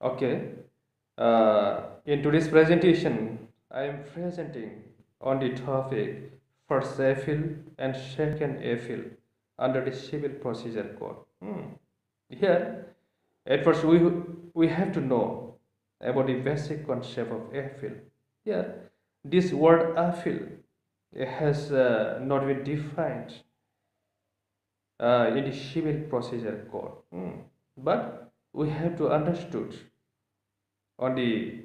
Okay. In today's presentation, I am presenting on the topic first AFIL and second AFIL under the Civil Procedure Code. Here, at first we have to know about the basic concept of AFIL. Here, this word AFIL has not been defined in the Civil Procedure Code, but we have to understood on the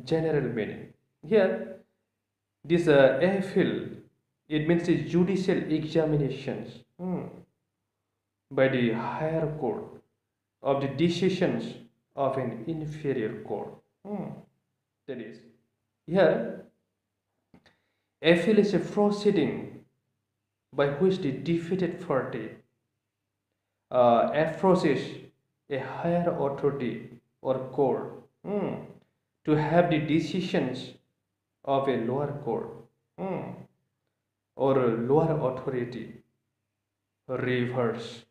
general meaning. Here, this AFIL, it means the judicial examinations by the higher court of the decisions of an inferior court. That is, here, AFIL is a proceeding by which the defeated party approaches a higher authority or court to have the decisions of a lower court or a lower authority reverse.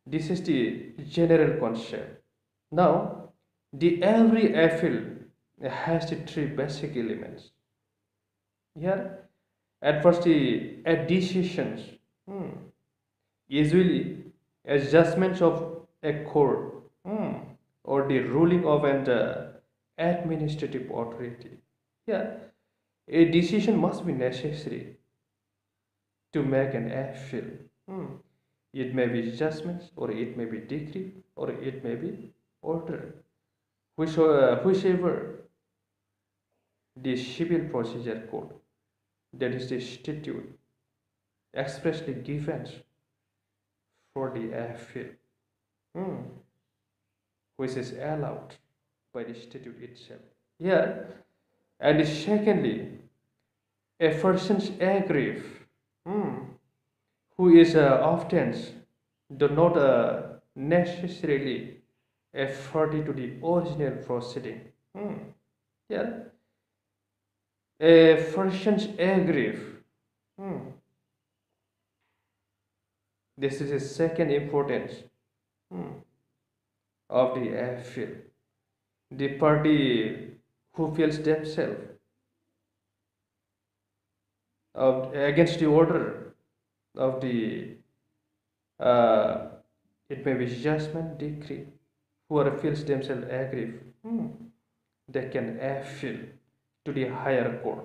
This is the general concept. Now, the every appeal has the three basic elements. Here, at first, the decisions, usually adjustments of a court or the ruling of an administrative authority. Yeah, a decision must be necessary to make an appeal. It may be judgments, or it may be decree, or it may be order. Whichever the civil procedure code, that is the statute, expressly given for the appeal, which is allowed by the statute itself. Here, and secondly, a person's aggrieved, who is often do not necessarily a party to the original proceeding. Here, a person's aggrieved. This is the second importance of the appeal. The party who feels themselves against the order of the it may be judgment, decree, whoever feels themselves aggrieved, they can appeal to the higher court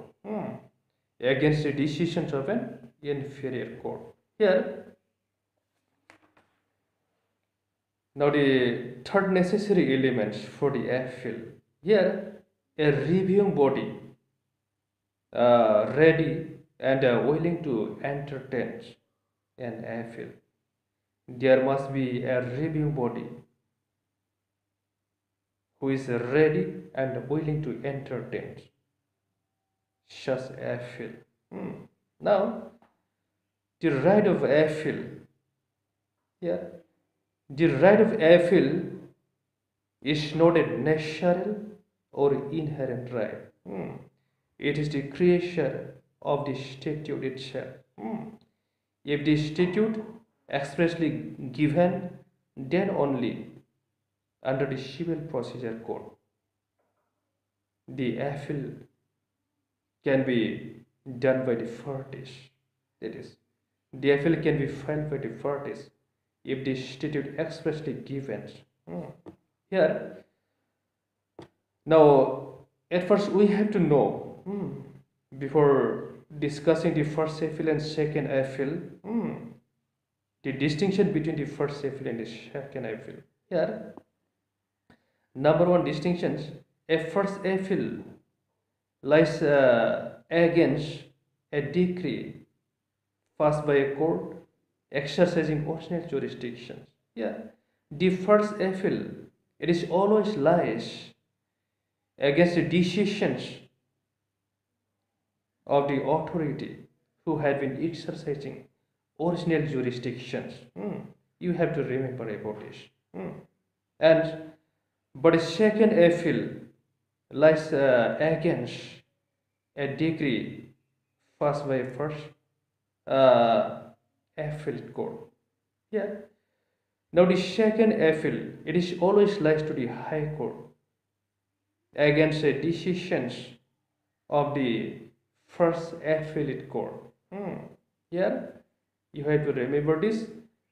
against the decisions of an inferior court. Here, now the third necessary element for the appeal. Here, a reviewing body ready and willing to entertain an appeal. There must be a review body who is ready and willing to entertain such appeal. Now, the right of appeal. Yeah, the right of appeal is not a natural or inherent right. It is the creation of the statute itself. If the statute expressly given, then only under the civil procedure code the appeal can be done by the parties. That is, the appeal can be filed by the parties if the statute expressly given. Here, now at first we have to know before discussing the first appeal and second appeal, the distinction between the first appeal and the second appeal. Here, number one distinctions: a first appeal lies against a decree passed by a court exercising original jurisdiction. Yeah, the first appeal, it is always lies against the decisions of the authority who had been exercising original jurisdictions. You have to remember about this. And but a second appeal lies against a decree passed by a first appellate court. Yeah. Now the second appeal, it is always lies to the High Court against the decisions of the first appellate court. Here you have to remember this.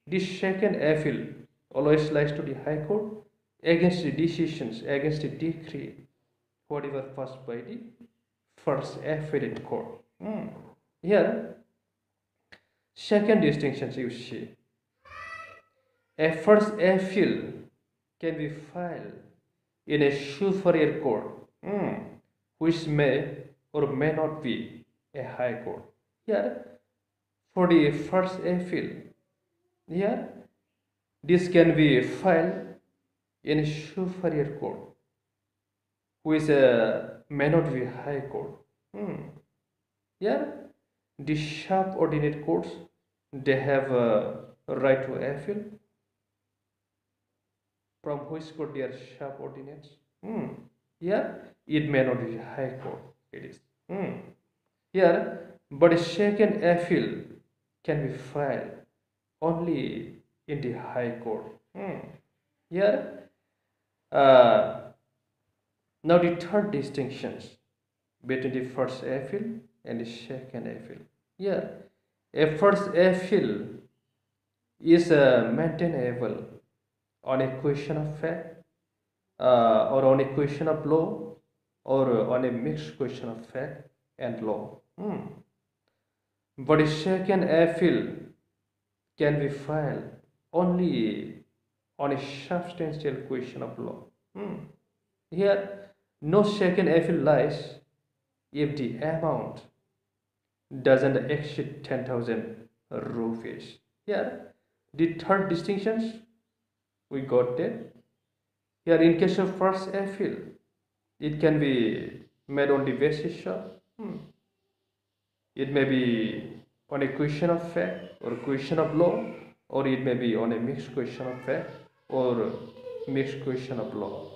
The second appeal always lies to the High Court against the decisions, against the decree, whatever passed by the first appellate court. Here, second distinction you see. A first appeal can be filed in a superior court, which may or may not be a high court. Here, for the first appeal, here, this can be filed in a superior court, which may not be high court. Here, the subordinate courts, they have a right to appeal. From which court they are subordinates. Here, it may not be high court. It is. Here, but a second appeal can be filed only in the high court. Here, now the third distinctions between the first appeal and the second appeal. Here, a first appeal is maintainable on a question of fact, or on a question of law, or on a mixed question of fact and law. But a second appeal can be filed only on a substantial question of law. Here, no second appeal lies if the amount doesn't exceed 10,000 rupees. Here, the third distinctions we got that. Here, in case of first appeal, it can be made on the basis of it may be on a question of fact or question of law, or it may be on a mixed question of fact or mixed question of law.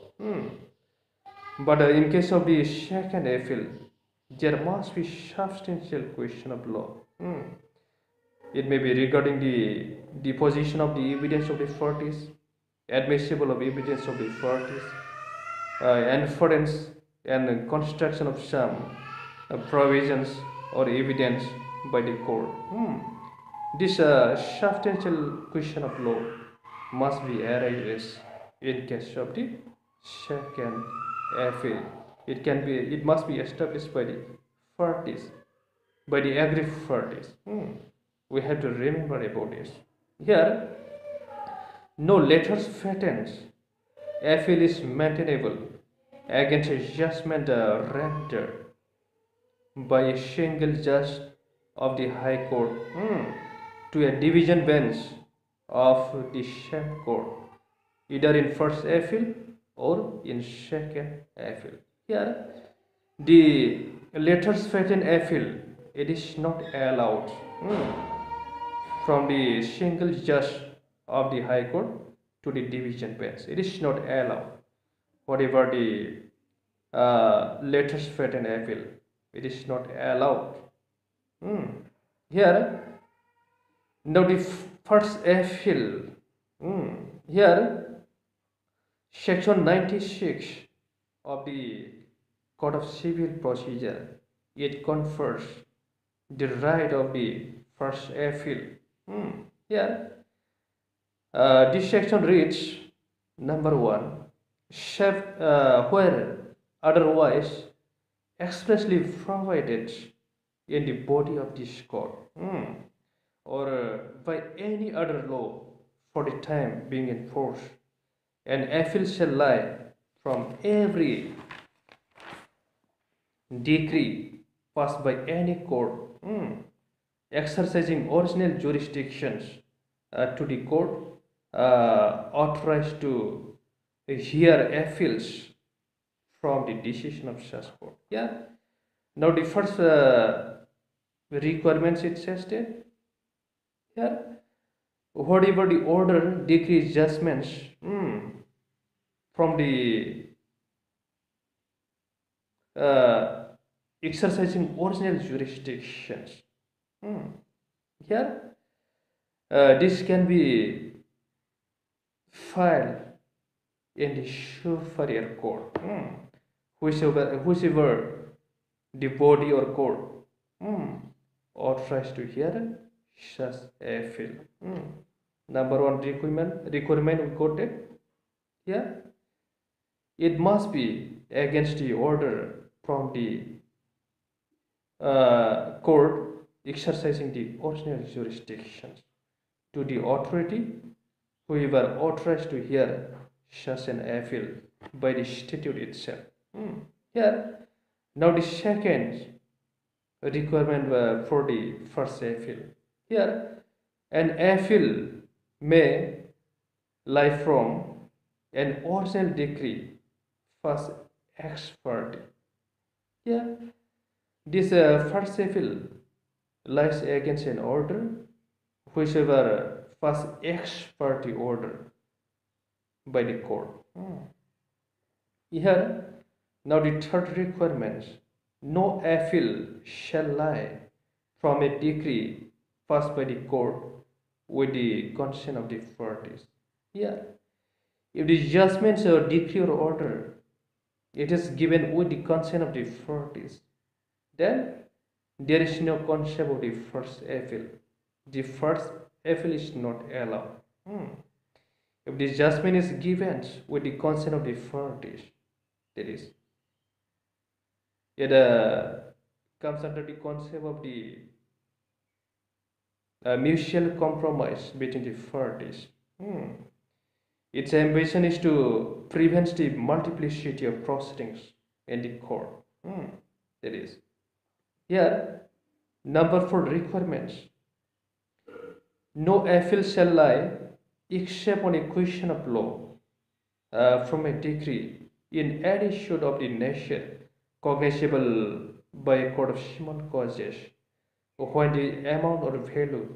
But in case of the second appeal, there must be substantial question of law. It may be regarding the deposition of the evidence of the parties, admissible of evidence of the parties, inference and construction of some provisions or evidence by the court. This substantial question of law must be arises in case of the second appeal. It must be established by the parties, by the aggrieved parties. We have to remember about this. Here, no letters patent appeal is maintainable against a judgment rendered by a single judge of the High Court to a division bench of the same court, either in first appeal or in second appeal. Here, the letters patent appeal, it is not allowed from the single judge of the High Court to the division bench. It is not allowed. Whatever the letters patent appeal, it is not allowed. Here, now the first appeal. Here, section 96 of the Code of Civil Procedure, it confers the right of the first appeal. Here, this section reads, number 1, where otherwise expressly provided in the body of this code, or by any other law for the time being enforced, an appeal shall lie from every decree passed by any court exercising original jurisdictions to the court authorized to hear appeals from the decision of such court. Now the first requirements it says that here, whatever the order, decree, judgments from the exercising original jurisdictions. Here, this can be file in the superior court, whichever the body or court authorized to hear such appeal. Number one requirement we quoted here. It must be against the order from the court exercising the original jurisdictions to the authority who were authorized to hear such an appeal by the statute itself. Here, now the second requirement for the first appeal. Here, an appeal may lie from an original decree first ex parte. Here, this first appeal lies against an order whichever first ex parte order by the court. Here, now the third requirement, no appeal shall lie from a decree passed by the court with the consent of the parties. Here, if the judgment or decree or order it is given with the consent of the parties, then there is no concept of the first appeal. The first appeal is not allowed. If the judgment is given with the consent of the parties, that is, it comes under the concept of the mutual compromise between the parties. Its ambition is to prevent the multiplicity of proceedings in the court. That is, here, number 4 requirements. No appeal shall lie except on a question of law from a decree in any suit of the nation cognizable by a court of small causes when the amount or value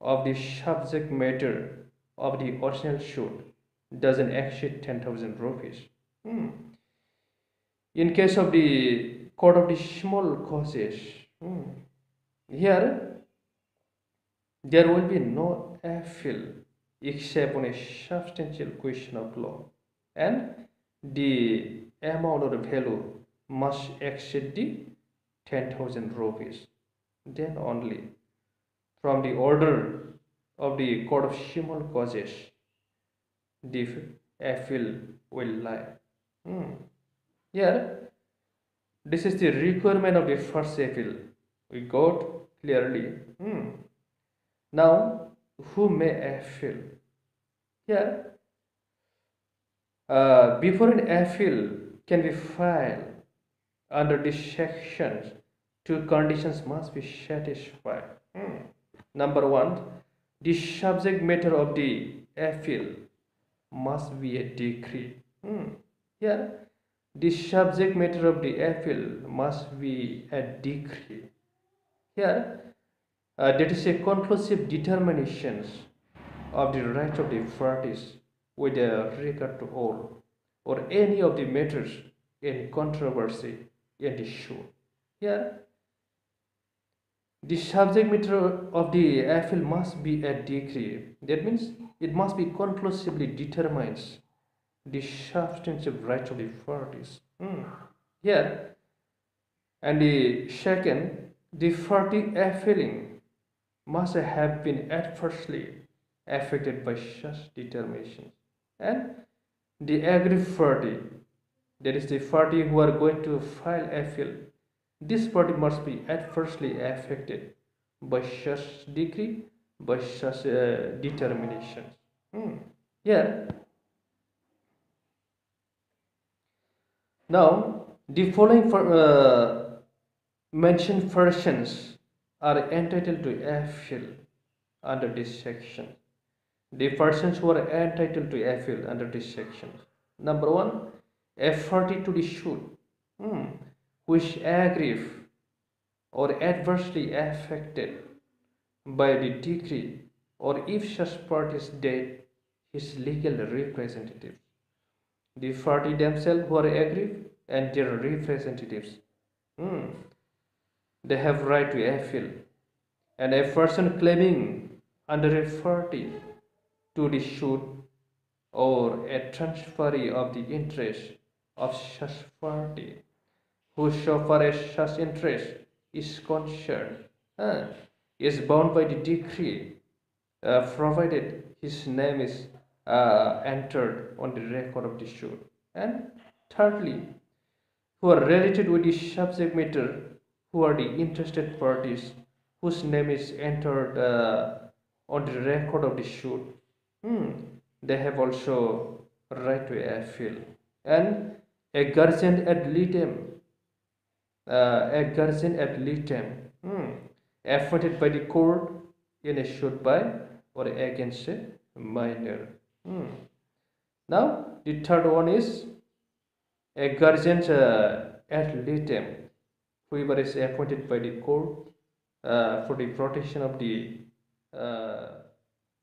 of the subject matter of the original suit doesn't exceed 10,000 rupees. In case of the court of the small causes, here there will be no appeal except on a substantial question of law, and the amount or value must exceed the 10,000 rupees. Then only from the order of the court of small causes the appeal will lie. Here, this is the requirement of the first appeal. We got clearly. Now, who may appeal? Here, before an appeal can be filed under this section, two conditions must be satisfied. Number one, the subject matter of the appeal must be a decree. Here, the subject matter of the appeal must be a decree. Here, that is a conclusive determination of the right of the parties with regard to all or any of the matters in controversy in the suit. Here, the subject matter of the appeal must be a decree. That means it must be conclusively determines the substantive rights of the parties. Here, and the second, the party appealing must have been adversely affected by such determination, and the aggrieved party, that is the party who are going to file appeal, this party must be adversely affected by such decree, by such determinations. Here, now the following mentioned persons are entitled to appeal under this section. The persons who are entitled to appeal under this section. Number one, a party to the suit, which aggrieve or adversely affected by the decree, or if such party is dead, his legal representative. The party themselves who are aggrieved and their representatives, they have right to appeal. And a person claiming under a party to the suit or a transferee of the interest of such party whosoever as such interest is concerned uh, is bound by the decree, provided his name is entered on the record of the suit. And thirdly, who are related with the subject matter, who are the interested parties, whose name is entered on the record of the suit, hmm, they have also right to appeal. And a guardian ad litem, a guardian ad litem, appointed by the court in a suit by or against a minor. Hmm. Now, the third one is a guardian ad litem, whoever is appointed by the court for the protection of the uh,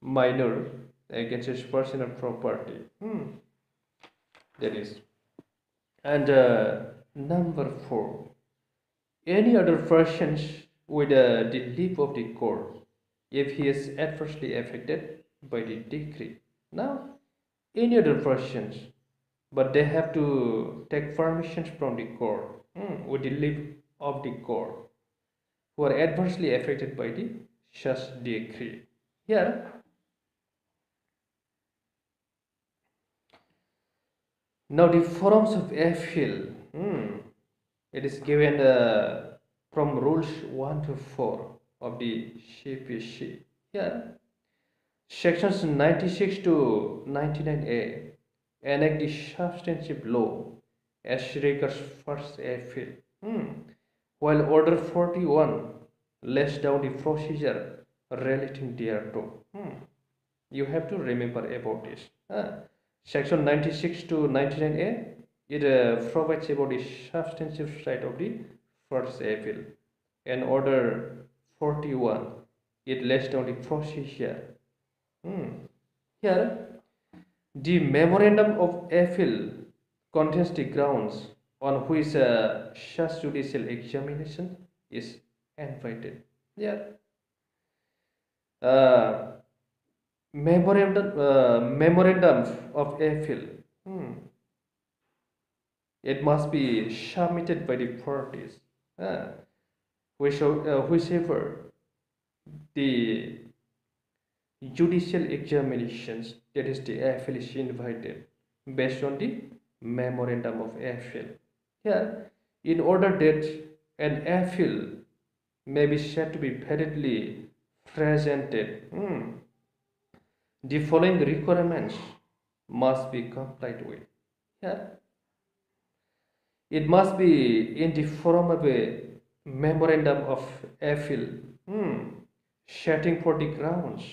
minor against his personal property. That is. And number four, any other persons with the leave of the court if he is adversely affected by the decree. Now, any other persons, but they have to take permissions from the court with the leave of the court who are adversely affected by the such decree. Here, now the forms of appeal. It is given from rules 1 to 4 of the CPC. Here, sections 96 to 99A enact the substantive law as regards first appeal, while Order 41 lays down the procedure relating thereto. You have to remember about this. Section 96 to 99A, it provides about the substantive side of the first appeal. And Order 41, it lays down the procedure. Here, the memorandum of appeal contains the grounds on which such judicial examination is invited. Yeah. Uh, memorandum of appeal. It must be submitted by the parties, whichever the judicial examinations, that is the appeal is invited based on the memorandum of appeal. Here, in order that an appeal may be said to be validly presented, the following requirements must be complied with. Here, it must be in the form of a memorandum of appeal, setting for the grounds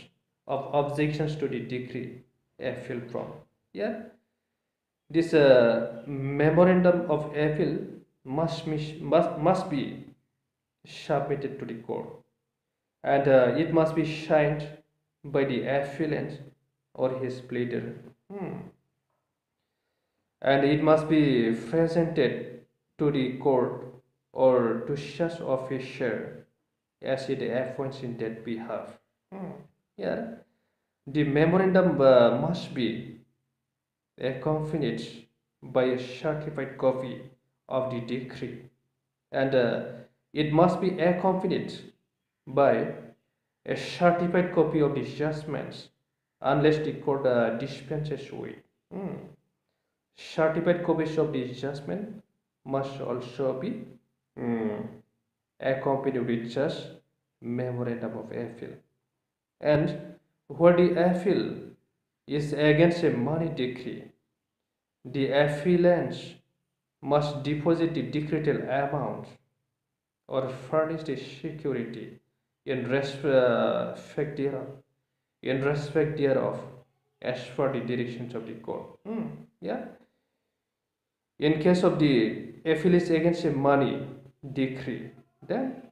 of objections to the decree appeal from. Yeah, this memorandum of appeal must be submitted to the court, and it must be signed by the appellant or his pleader. And it must be presented to the court or to such officer as it appoints in that behalf. Yeah, the memorandum must be accompanied by a certified copy of the decree, and it must be accompanied by a certified copy of the judgments unless the court dispenses with. Certified copies of the judgment must also be accompanied with just memorandum of appeal. And where the appeal is against a money decree, the appellants must deposit the decretal amount or furnish the security in respect thereof, as per the directions of the court. Yeah. In case of the appeal is against a money decree, then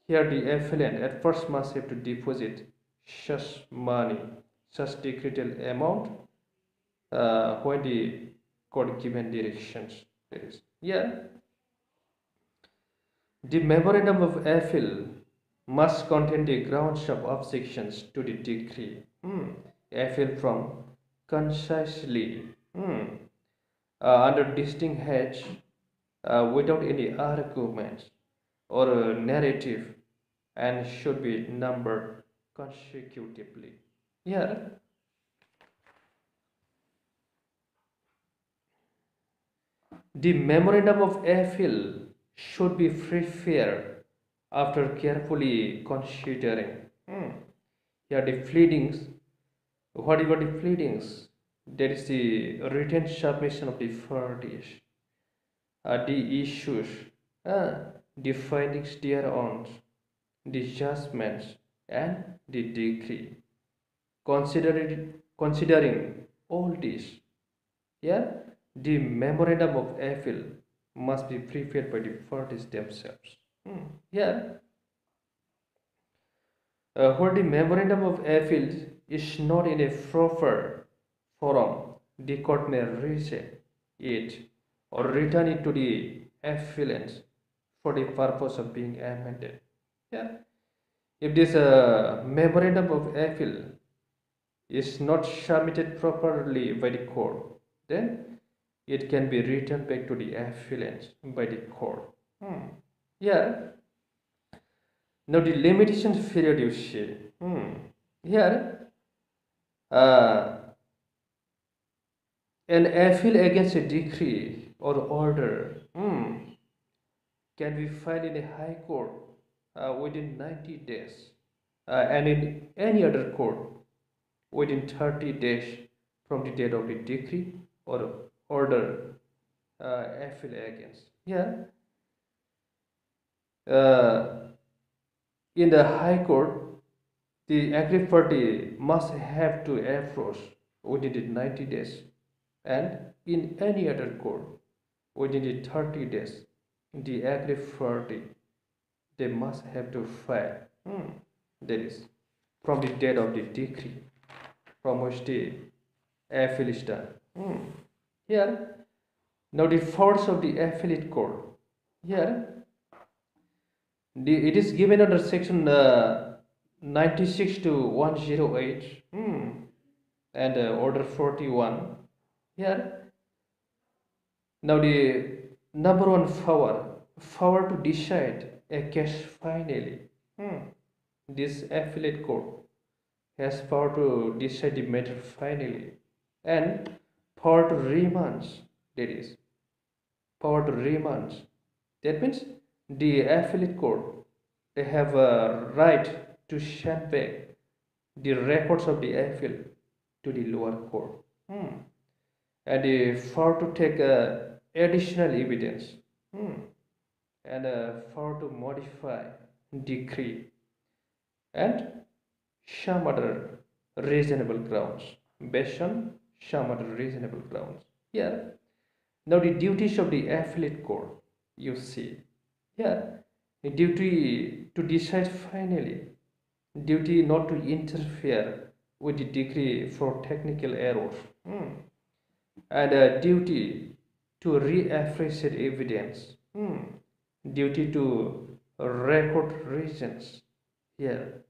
here the appellant at first must have to deposit such money, such decretal amount when the court given directions. Yeah. The memorandum of appeal must contain the grounds of objections to the decree appeal from concisely, under distinct heads, without any arguments or narrative, and should be numbered consecutively. Here, the memorandum of appeal should be prepared after carefully considering here the pleadings. Whatever the pleadings, there is the written submission of the parties, the issues, uh, the findings thereon, the judgments, and the decree. Considering all this, yeah, the memorandum of appeal must be prepared by the parties themselves. Yeah, where the memorandum of appeal is not in a proper forum, the court may reject it or return it to the appellant for the purpose of being amended. Yeah, if this memorandum of appeal is not submitted properly by the court, then it can be returned back to the appellant by the court. Yeah. Now the limitation period you see. Here, uh, an appeal against a decree or order can be filed in a high court within 90 days, and in any other court within 30 days from the date of the decree or order appeal against. Yeah. Uh, in the high court, the aggrieved party must have to approach within the 90 days, and in any other court within the 30 days, the aggrieved party they must have to file. That is from the date of the decree from which the appeal is done. Here, now the force of the appellate court. Here, it is given under section 96 to 108 and order 41. Here, now the number one power to decide a case finally. This appellate court has power to decide the matter finally, and power to remand. That is power to remand. That means the appellate court they have a right to send back the records of the appeal to the lower court, and the power to take additional evidence, and power to modify decree and some other reasonable grounds based on some other reasonable grounds. Here, now the duties of the appellate court you see here, the duty to decide finally, duty not to interfere with the decree for technical errors, and a duty to reappraise evidence, duty to record reasons. Here,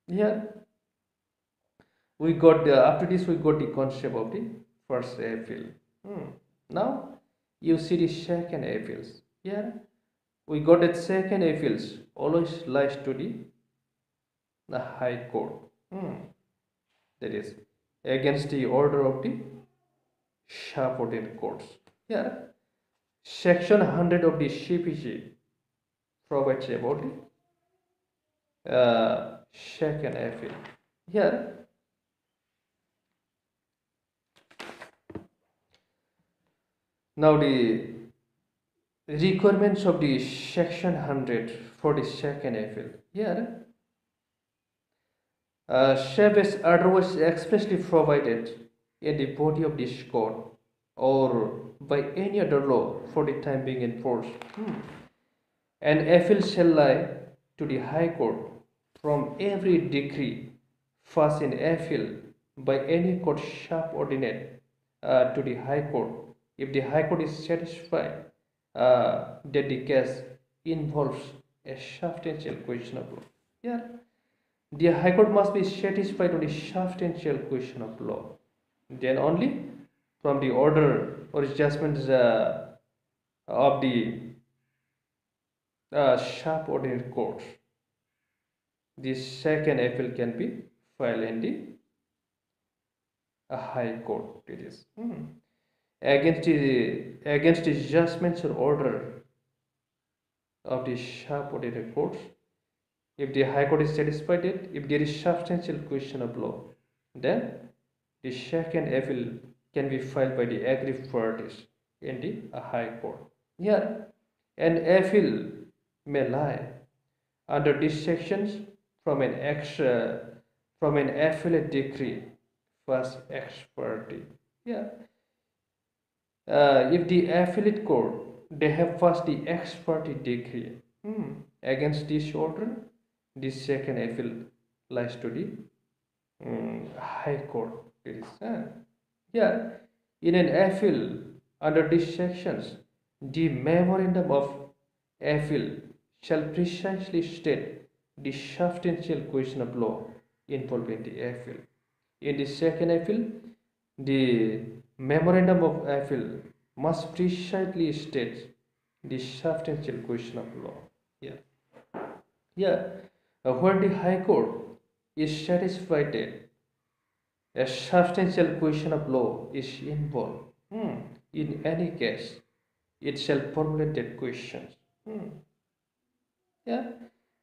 here we got after this we got the concept of the first appeal. Now you see the second appeals. Here we got that second appeals always lies to the high court. That is against the order of the subordinate courts. Here section 100 of the CPC provides about the second appeal. Here now the requirements of the section 100 for the second appeal. Here shall be otherwise expressly provided in the body of this code or by any other law for the time being enforced. An appeal shall lie to the High Court from every decree passed in appeal by any court subordinate to the High Court if the High Court is satisfied that the case involves a substantial question of law. Yeah, the High Court must be satisfied on the substantial question of law. then only from the order or judgments of the sharp ordinary courts, the second appeal can be filed in the high court. It is against the judgments or order of the sharp ordinary courts. If the high court is satisfied it, if there is substantial question of law, then the second appeal can be filed by the aggrieved parties in the high court. Here, an appeal may lie under these sections from an from an appellate decree first ex parte. Yeah. If the appellate court they have first the ex parte decree against this order, the second appeal lies to the high court. It is yeah. In an appeal under these sections, the memorandum of appeal shall precisely state the substantial question of law involved in the appeal. In the second appeal, the memorandum of appeal must precisely state the substantial question of law. Yeah. Yeah. Where the High Court is satisfied that a substantial question of law is involved, in any case, it shall formulate that questions. Yeah.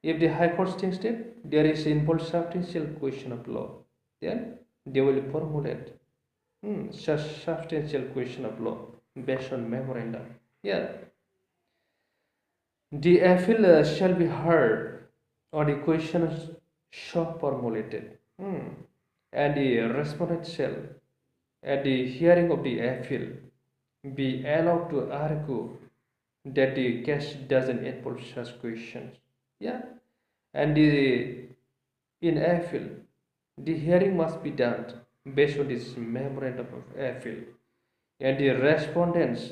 If the High Court thinks that there is involved substantial question of law, then they will formulate such substantial question of law based on memorandum. Yeah. The appeal shall be heard on the questions so formulated, and the respondent shall, at the hearing of the appeal, be allowed to argue that the case doesn't involve such questions. Yeah, and in appeal, the hearing must be done based on this memorandum of appeal, and the respondents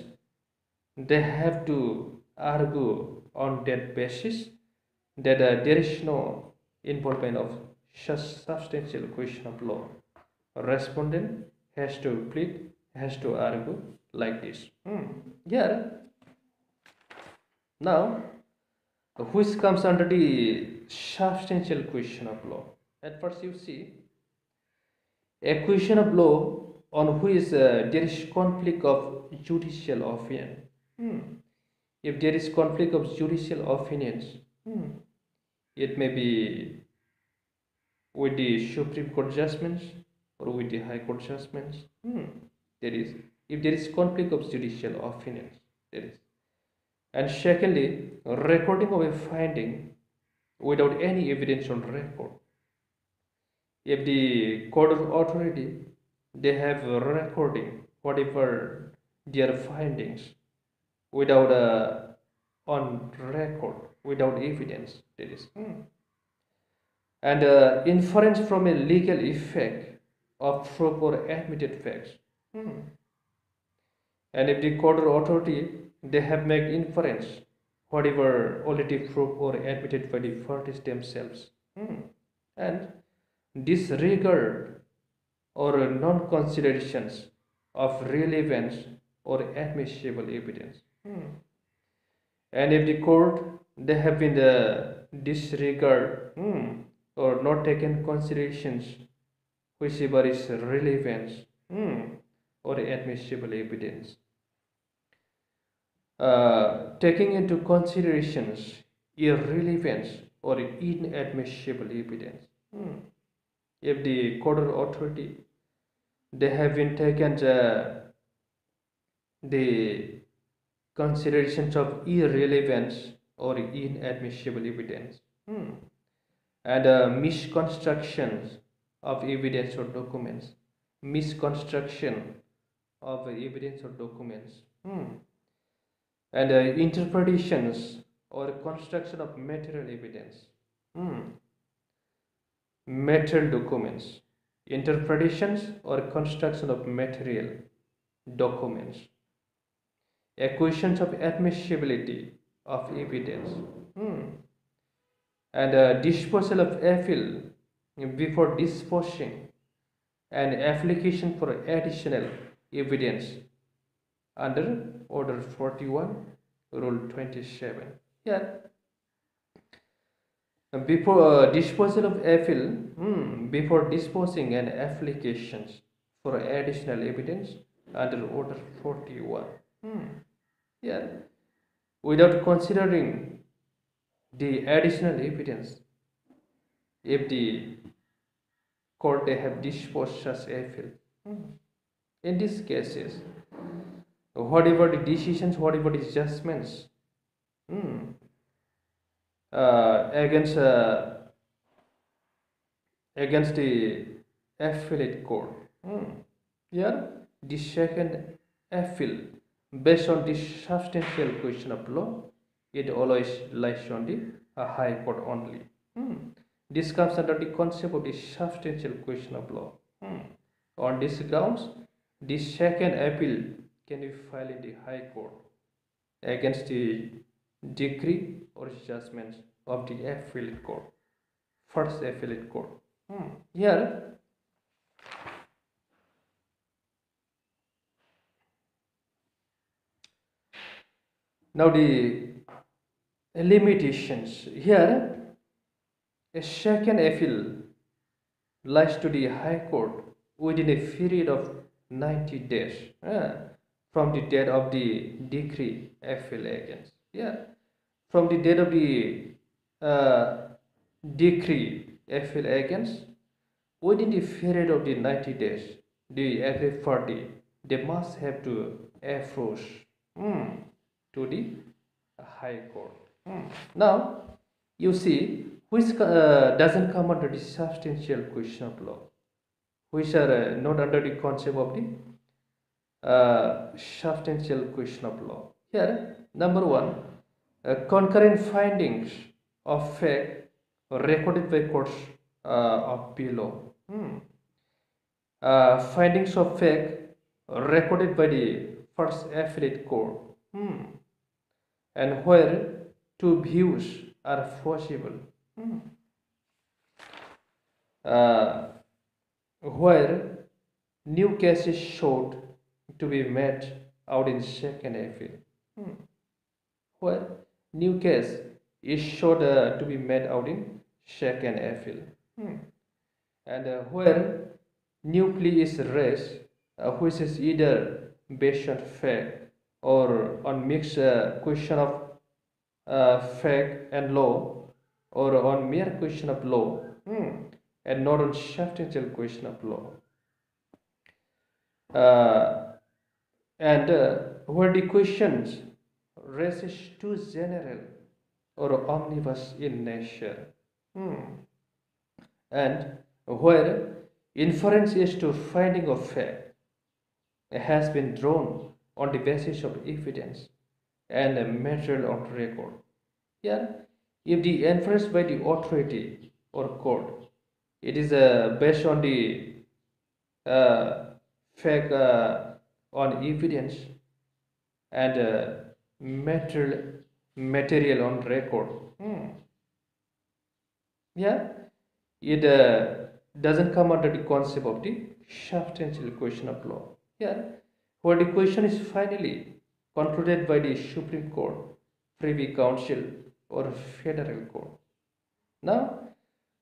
they have to argue on that basis that there is no involvement of such substantial question of law. Respondent has to plead, has to argue like this. Yeah. Now, which comes under the substantial question of law. At first, you see a question of law on which there is conflict of judicial opinion. If there is conflict of judicial opinions, it may be with the Supreme Court judgments or with the High Court judgments. There is, if there is conflict of judicial opinions, there is. And secondly, recording of a finding without any evidence on record. If the court of authority they have a recording whatever their findings without on record, without evidence, there is. And inference from a legal effect of proof or admitted facts. And if the court or authority they have made inference whatever already proved or admitted by the parties themselves, and disregard or non-considerations of relevance or admissible evidence. And if the court they have been disregard or not taken considerations whichever is relevance or admissible evidence, taking into considerations irrelevance or inadmissible evidence. If the court or authority they have been taken the considerations of irrelevance or inadmissible evidence, and misconstructions of evidence or documents, misconstruction of evidence or documents, and interpretations or construction of material evidence, material documents, interpretations or construction of material documents, questions of admissibility of evidence, and disposal of appeal before disposing and application for additional evidence under Order 41, Rule 27. Here, before disposal of appeal, before disposing an applications for additional evidence under Order 41. Yeah, without considering the additional evidence, if the court they have disposed such appeal. In these cases, whatever the decisions, whatever the judgments against against the affiliate court. Here, the second appeal, based on the substantial question of law, it always lies on the high court only. This comes under the concept of the substantial question of law. On these grounds, the second appeal can be filed in the high court against the decree or judgments of the affiliate court, first affiliate court. Here, now the limitations. Here, a second appeal lies to the High Court within a period of 90 days from the date of the decree appeal against. Yeah, from the date of the decree appeal against, within the period of the 90 days, the aggrieved party they must have to approach to the High Court. Now, you see, which doesn't come under the substantial question of law, which are not under the concept of the substantial question of law. Here, number one, concurrent findings of fact recorded by courts of below. Findings of fact recorded by the first affiliate court, and where two views are possible. Where new cases showed to be made out in second appeal. Where new case is showed to be made out in second appeal. And where new plea is raised, which is either based on fact or on mixed question of fact and law, or on mere question of law, and not on substantial question of law. And where the questions raised is too general or omnibus in nature, and where inference is to finding of fact has been drawn on the basis of evidence and material on record. Here, if the inference by the authority or court, it is based on the fact on evidence and material on record. Yeah, it doesn't come under the concept of the substantial question of law. Yeah, where the question is finally concluded by the Supreme Court, Privy Council, or Federal Court. Now,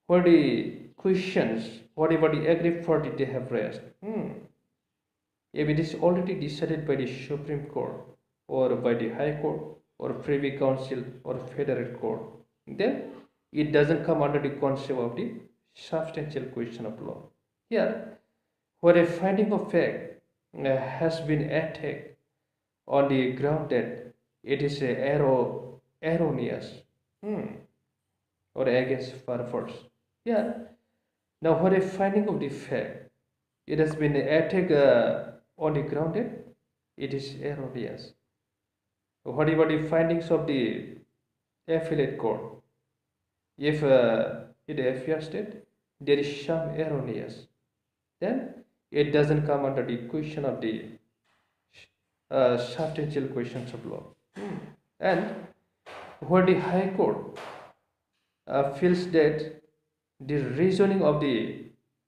where the questions, whatever the aggrieved party they have raised, if it is already decided by the Supreme Court or by the High Court or Privy Council or Federal Court, then it doesn't come under the concept of the substantial question of law. Here, where a finding of fact has been attacked on the ground that it is erroneous or against purpose. Yeah. Now, where a finding of the fact it has been attacked on the ground that it is erroneous. Whatever the findings of the affiliate court, if it appears that there is some erroneous, then it doesn't come under the question of the substantial questions of law. And where the High Court feels that the reasoning of the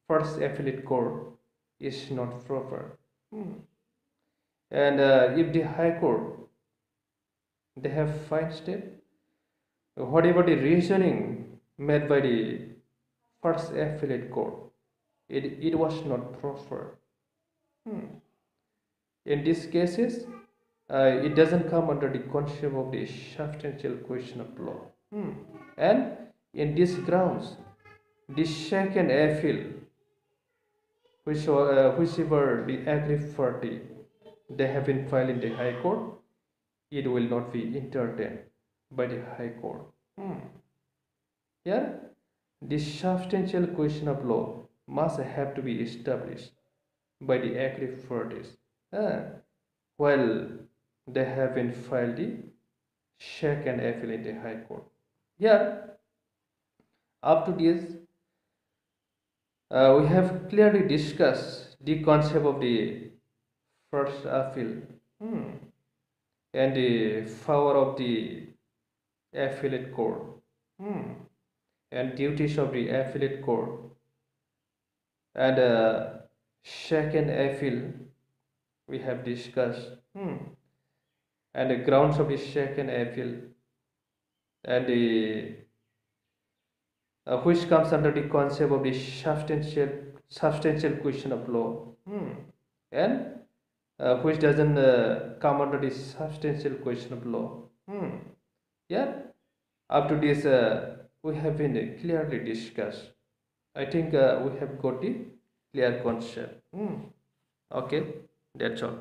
first affiliate court is not proper. Hmm. And if the High Court they have fine step, whatever the reasoning made by the first appellate court, it was not proper. Hmm. In these cases, it doesn't come under the concept of the substantial question of law. Hmm. And in these grounds, the second appeal, whichever the aggrieved party they have been filed in the High Court, it will not be entertained by the High Court. Hmm. Here, the substantial question of law must have to be established by the aggrieved parties, uh, while they have been filed the second appeal in the High Court. Here, up to this, we have clearly discussed the concept of the first appeal, hmm, and the power of the appellate court, hmm, and duties of the appellate court, and second appeal we have discussed, and the grounds of the second appeal, and the which comes under the concept of the substantial question of law, and which doesn't come under the substantial question of law. Yeah, up to this we have been clearly discussed. I think we have got the clear concept. Okay, that's all.